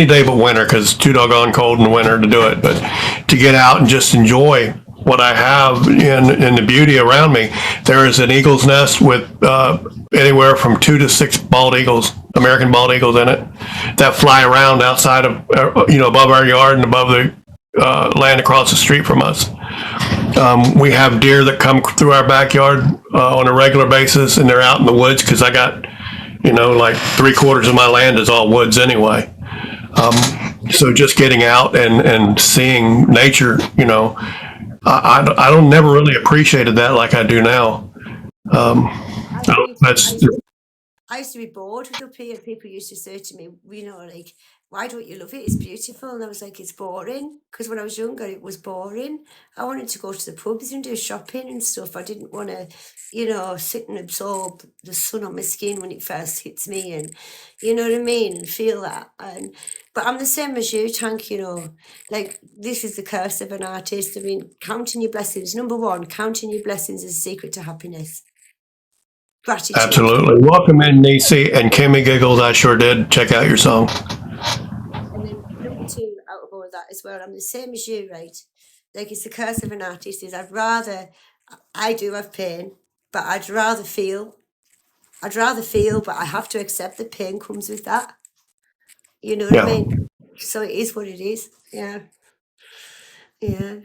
day but winter, because it's too doggone cold in the winter to do it. But to get out and just enjoy what I have and the beauty around me. There is an eagle's nest with anywhere from 2 to 6 bald eagles, American bald eagles in it, that fly around outside of, above our yard and above the land across the street from us. We have deer that come through our backyard on a regular basis, and they're out in the woods because I got, like 3/4 of my land is all woods anyway. So just getting out and seeing nature, I don't never really appreciated that like I do now. I used to be bored with up here. People used to say to me, like, why don't you love it? It's beautiful. And I was like, it's boring. Because when I was younger, it was boring. I wanted to go to the pubs and do shopping and stuff. I didn't want to, sit and absorb the sun on my skin when it first hits me, and you know what I mean, and feel that. But I'm the same as you, Tank, like this is the curse of an artist. I mean, counting your blessings. Number one, counting your blessings is a secret to happiness. Gratitude. Absolutely. Welcome in, Nisi and Kimmy Giggles. I sure did check out your song. And then number two, out of all of that as well, I'm the same as you, right? Like it's the curse of an artist is I do have pain, but I'd rather feel, but I have to accept that pain comes with that. You know what I mean? So it is what it is. Yeah. Yeah.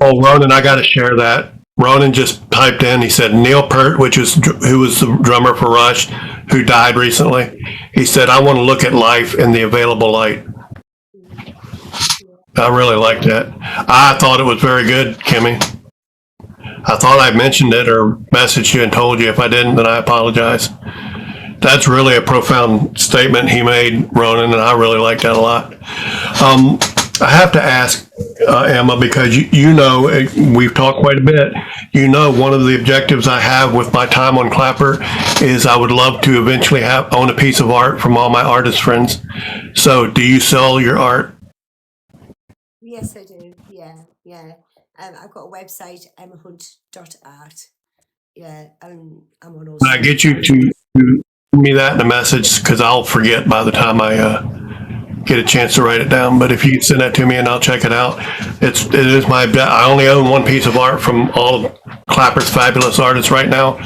Oh, Ronan, I got to share that. Ronan just typed in, he said, Neil Peart, who was the drummer for Rush, who died recently. He said, I want to look at life in the available light. I really liked that. I thought it was very good, Kimmy. I thought I mentioned it or messaged you and told you. If I didn't, then I apologize. That's really a profound statement he made, Ronan, and I really like that a lot. I have to ask, Emma, because we've talked quite a bit. One of the objectives I have with my time on Clapper is I would love to eventually own a piece of art from all my artist friends. So do you sell your art? Yes, I do. Yeah. I've got a website, EmmaHuntArtist. Yeah, I'm on all. Can I get you to send me that in a message, because I'll forget by the time I get a chance to write it down. But if you can send that to me and I'll check it out. It is I only own one piece of art from all of Clapper's fabulous artists right now,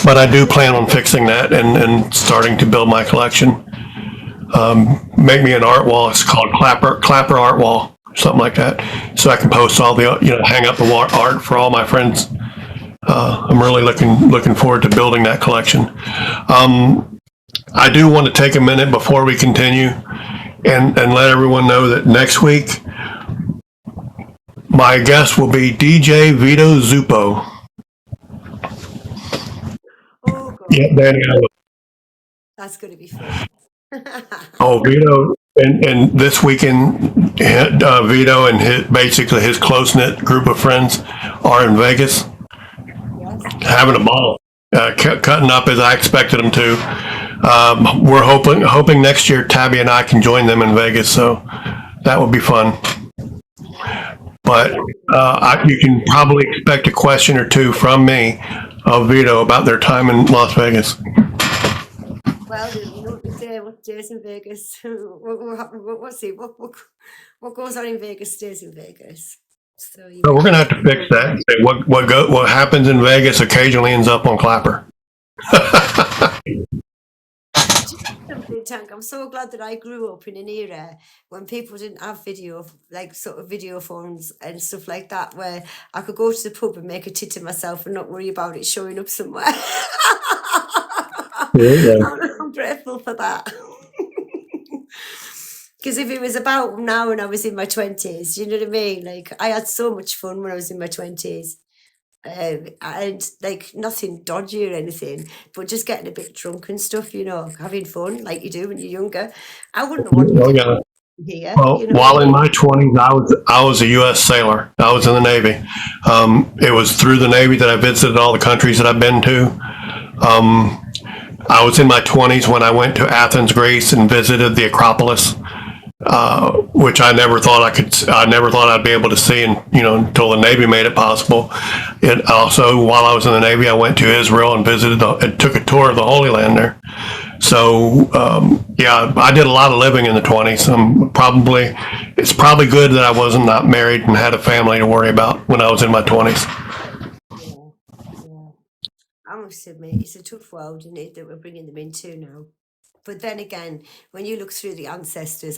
but I do plan on fixing that and starting to build my collection. Make me an art wall. It's called Clapper Art Wall. something like that, so I can post all the, hang up the art for all my friends. I'm really looking forward to building that collection. I do want to take a minute before we continue and let everyone know that next week my guest will be DJ Vito Zuppo. Oh, God. Yeah, Danny. That's going to be fun. Oh, Vito, and this weekend, Vito and basically his close knit group of friends are in Vegas, having a ball, cutting up as I expected them to. We're hoping next year Tabby and I can join them in Vegas, so that would be fun. But you can probably expect a question or two from me of Vito about their time in Las Vegas. Well, what days in Vegas? What goes on in Vegas stays in Vegas. So we're going to have to fix that and say what happens in Vegas occasionally ends up on Clapper. Tank, I'm so glad that I grew up in an era when people didn't have video phones and stuff like that, where I could go to the pub and make a tit of myself and not worry about it showing up somewhere. I'm grateful for that. Because if it was about now when I was in my 20s, you know what I mean? Like, I had so much fun when I was in my 20s. And like nothing dodgy or anything, but just getting a bit drunk and stuff, having fun like you do when you're younger. I wouldn't want to here. Well, while in my 20s, I was a U.S. sailor. I was in the Navy. It was through the Navy that I visited all the countries that I've been to. I was in my 20s when I went to Athens, Greece, and visited the Acropolis, which I never thought I'd be able to see, until the Navy made it possible. It also, while I was in the Navy, I went to Israel and and took a tour of the Holy Land there. So, I did a lot of living in the 20s. It's probably good that I wasn't not married and had a family to worry about when I was in my 20s. Yeah. I must admit, it's a tough world, isn't it, that we're bringing them into now. But then again, when you look through our ancestors,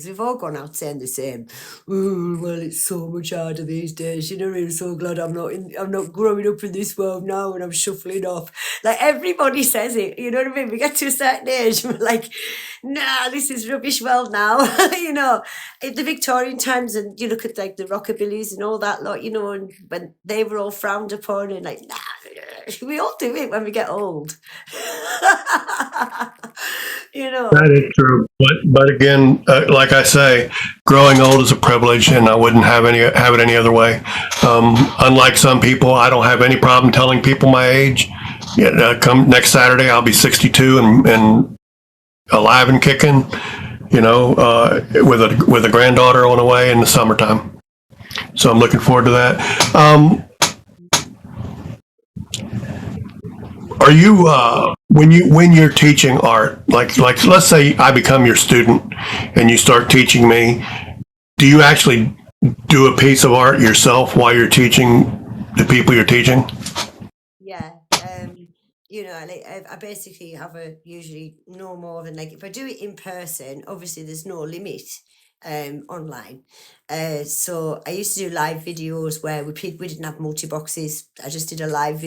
we've all gone out saying the same. Oh, well, it's so much harder these days. I'm so glad I'm not growing up in this world now and I'm shuffling off. Like, everybody says it, you know what I mean? We get to a certain age and we're like, nah, this is rubbish world now. In the Victorian times, and you look at like the rockabillys and all that lot, and when they were all frowned upon and like, nah, we all do it when we get old. That is true, but again, like I say, growing old is a privilege, and I wouldn't have it any other way. Unlike some people, I don't have any problem telling people my age. Come next Saturday, I'll be 62 and alive and kicking. With a granddaughter on the way in the summertime. So I'm looking forward to that. Are you when you're teaching art, like let's say I become your student and you start teaching me, do you actually do a piece of art yourself while you're teaching the people you're teaching? Yeah. I basically have usually no more than, like, if I do it in person, obviously there's no limit online. So I used to do live videos where we didn't have multi-boxes. I just did a live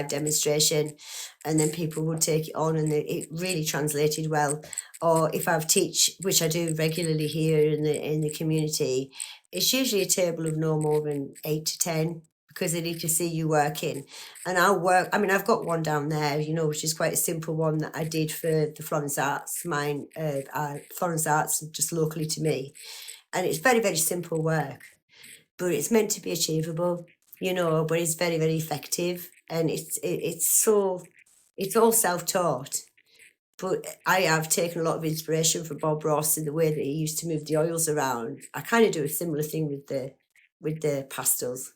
demonstration, and then people would take it on, and it really translated well. Or if I've teach, which I do regularly here in the community, it's usually a table of no more than 8 to 10, because they need to see you working. And I've got one down there, which is quite a simple one that I did for the Florence Arts, Florence Arts, just locally to me. And it's very, very simple work, but it's meant to be achievable, but it's very, very effective. And it's all self-taught. But I have taken a lot of inspiration from Bob Ross in the way that he used to move the oils around. I kind of do a similar thing with the pastels.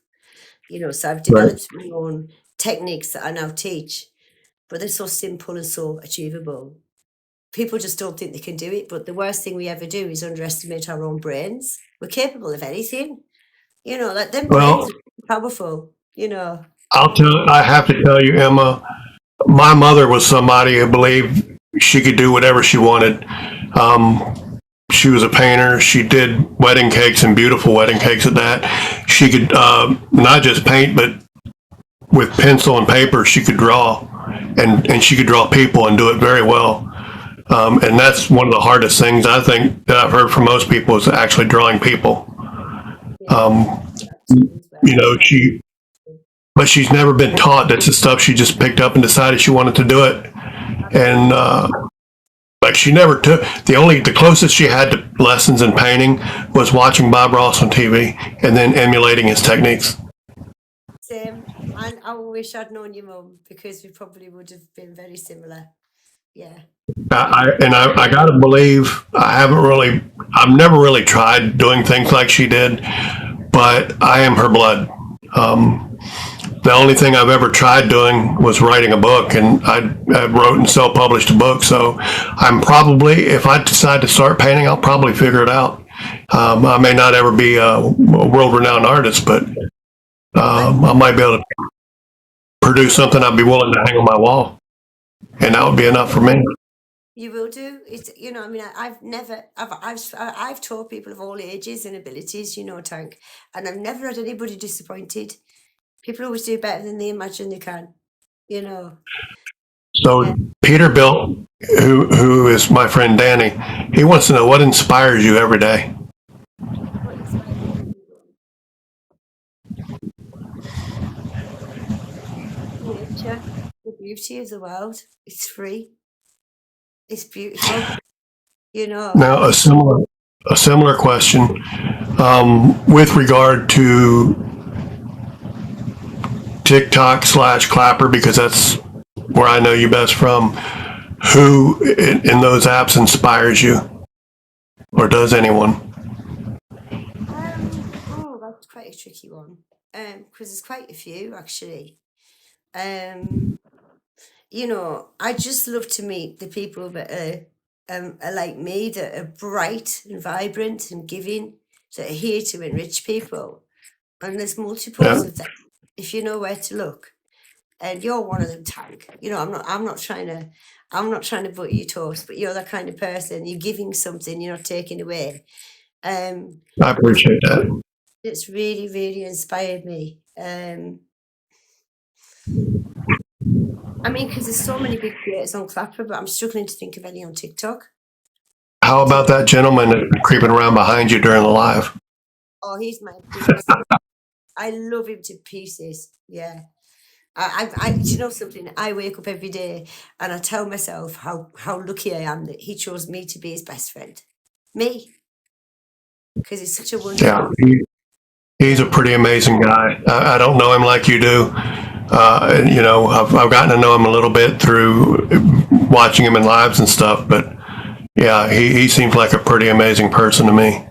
So I've developed my own techniques that I now teach, but they're so simple and so achievable. People just don't think they can do it, but the worst thing we ever do is underestimate our own brains. We're capable of anything, like them brains are powerful, I have to tell you, Emma, my mother was somebody who believed she could do whatever she wanted. She was a painter. She did wedding cakes and beautiful wedding cakes at that. She could not just paint, but with pencil and paper, she could draw, and she could draw people and do it very well. And that's one of the hardest things I think that I've heard from most people is actually drawing people. You know, but she's never been taught. That's the stuff she just picked up and decided she wanted to do it. And like she never took the closest she had to lessons in painting was watching Bob Ross on TV and then emulating his techniques. Same. And I wish I'd known your mum because we probably would have been very similar. Yeah. I got to believe I've never really tried doing things like she did, but I am her blood. The only thing I've ever tried doing was writing a book, and I wrote and self-published a book. So I'm probably, if I decide to start painting, I'll probably figure it out. I may not ever be a world-renowned artist, but I might be able to produce something I'd be willing to hang on my wall, and that would be enough for me. You will do. It's, you know, I mean, I've taught people of all ages and abilities, you know, Tank, and I've never had anybody disappointed. People always do better than they imagine they can, you know. So Yeah. Peterbilt, who is my friend Danny, he wants to know what inspires you every day. What inspires you? Nature, the beauty of the world. It's free. It's beautiful, you know. Now, a similar question with regard to TikTok/Clapper, because that's where I know you best from. Who in those apps inspires you, or does anyone? Oh, that's quite a tricky one. Because there's quite a few actually. You know, I just love to meet the people that are like me, that are bright and vibrant and giving, that are here to enrich people. And there's multiples Yeah. of them if you know where to look. And you're one of them, Tank. You know, I'm not trying to butter your toast, but you're that kind of person. You're giving something, you're not taking away. I appreciate that. It's really, really inspired me. I mean, because there's so many big creators on Clapper, but I'm struggling to think of any on TikTok. How about that gentleman creeping around behind you during the live? Oh, he's my biggest. I love him to pieces. Yeah. Do you know something? I wake up every day and I tell myself how lucky I am that he chose me to be his best friend. Me. Because he's such a wonderful. Yeah, he's a pretty amazing guy. I don't know him like you do. You know, I've gotten to know him a little bit through watching him in lives and stuff, but yeah, he seems like a pretty amazing person to me.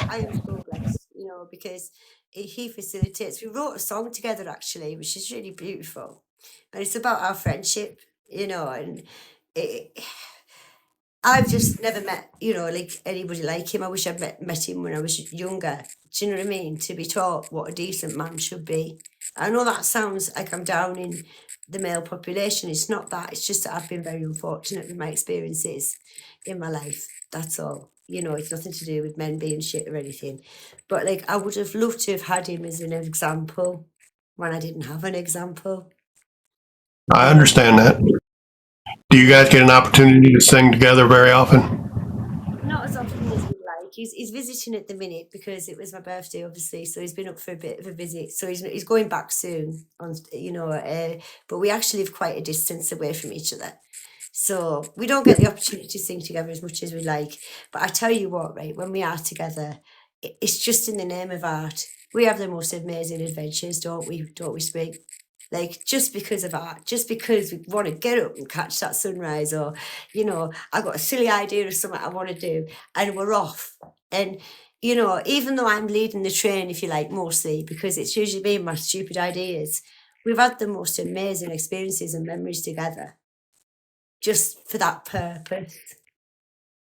I am so blessed, you know, because he facilitates. We wrote a song together actually, which is really beautiful, and it's about our friendship, you know. And I've just never met, you know, like anybody like him. I wish I'd met him when I was younger. Do you know what I mean? To be taught what a decent man should be. I know that sounds like I'm down in the male population. It's not that. It's just that I've been very unfortunate with my experiences in my life. That's all. You know, it's nothing to do with men being shit or anything. But like, I would have loved to have had him as an example when I didn't have an example. I understand that. Do you guys get an opportunity to sing together very often? Not as often as we'd like. He's visiting at the minute because it was my birthday, obviously. So he's been up for a bit of a visit. So he's going back soon. On you know, but we actually live quite a distance away from each other, so we don't get the opportunity to sing together as much as we like. But I tell you what, right? When we are together, it's just in the name of art. We have the most amazing adventures, don't we? Don't we, Spring? Like, just because of art, just because we want to get up and catch that sunrise, or, you know, I've got a silly idea of something I want to do, and we're off. And, you know, even though I'm leading the train, if you like, mostly, because it's usually me and my stupid ideas, we've had the most amazing experiences and memories together, just for that purpose.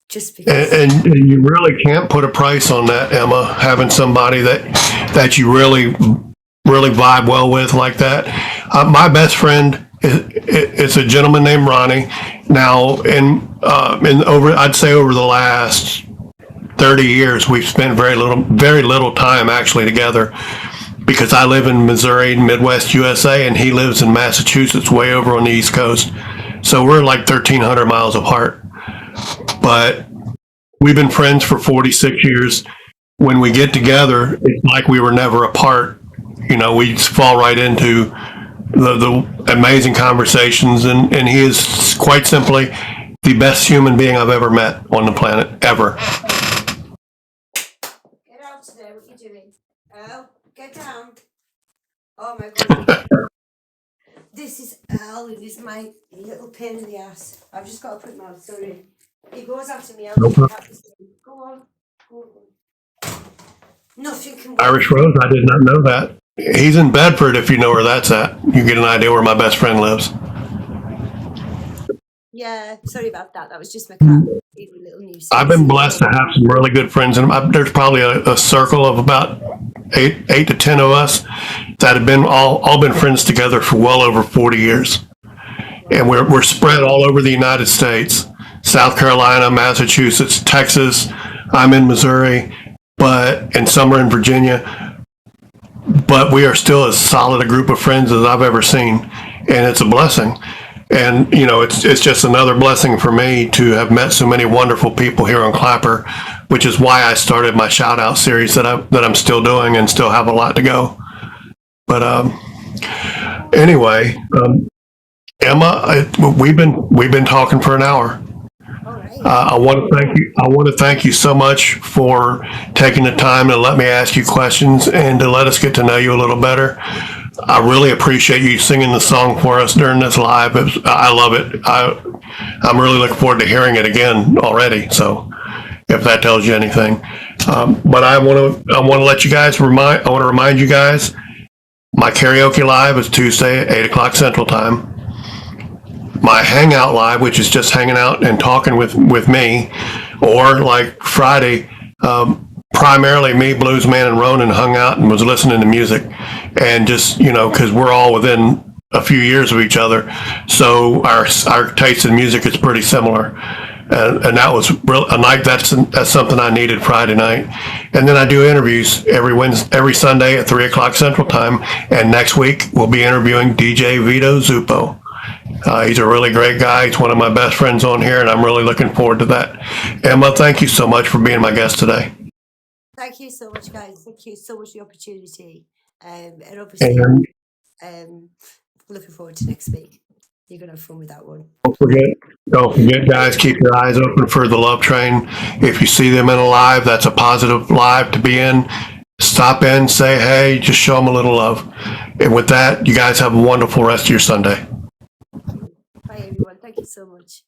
Just because. And you really can't put a price on that, Emma, having somebody that you really vibe well with like that. My best friend is a gentleman named Ronnie, Now, I'd say over the last 30 years, we've spent very little time actually together, because I live in Missouri, Midwest USA, and he lives in Massachusetts, way over on the East Coast. So we're like 1,300 miles apart. But we've been friends for 46 years. When we get together, it's like we were never apart. You know, we fall right into the amazing conversations, and he is quite simply the best human being I've ever met on the planet, ever. Get out today, what are you doing? Earl, get down. Oh my God. This is Earl, and he's my little pain in the ass. I've just got to put him out, sorry. He goes after me. Go on. Go on. Nothing can work. Irish Rose, I did not know that. He's in Bedford, if you know where that's at. You get an idea where my best friend lives. Yeah, sorry about that. That was just my cat. Little news. I've been blessed to have some really good friends, and there's probably a circle of about eight to 10 of us that have been all been friends together for well over 40 years. And we're spread all over the United States, South Carolina, Massachusetts, Texas. I'm in Missouri, and some are in Virginia. But we are still as solid a group of friends as I've ever seen, and it's a blessing. And you know, it's just another blessing for me to have met so many wonderful people here on Clapper, which is why I started my shout out series that I'm still doing and still have a lot to go. But anyway, Emma, we've been talking for an hour. I want to thank you so much for taking the time to let me ask you questions and to let us get to know you a little better. I really appreciate you singing the song for us during this live. I love it. I'm really looking forward to hearing it again already. So, if that tells you anything, but I want to let you guys I want to remind you guys, my karaoke live is Tuesday at 8:00 Central Time. My hangout live, which is just hanging out and talking with me, or like Friday, primarily me, Bluesman, and Ronan hung out and was listening to music, and just, you know, because we're all within a few years of each other, so our taste in music is pretty similar, and that was a night that's something I needed Friday night. And then I do interviews every Sunday at 3:00 Central Time, and next week we'll be interviewing DJ Vito Zuppo. He's a really great guy. He's one of my best friends on here, and I'm really looking forward to that. Emma, thank you so much for being my guest today. Thank you so much, guys. Thank you so much for the opportunity. And obviously, looking forward to next week. You're going to have fun with that one. Don't forget, guys, keep your eyes open for the Love Train. If you see them in a live, that's a positive live to be in. Stop in, say hey, just show them a little love. And with that, you guys have a wonderful rest of your Sunday. Bye, everyone. Thank you so much.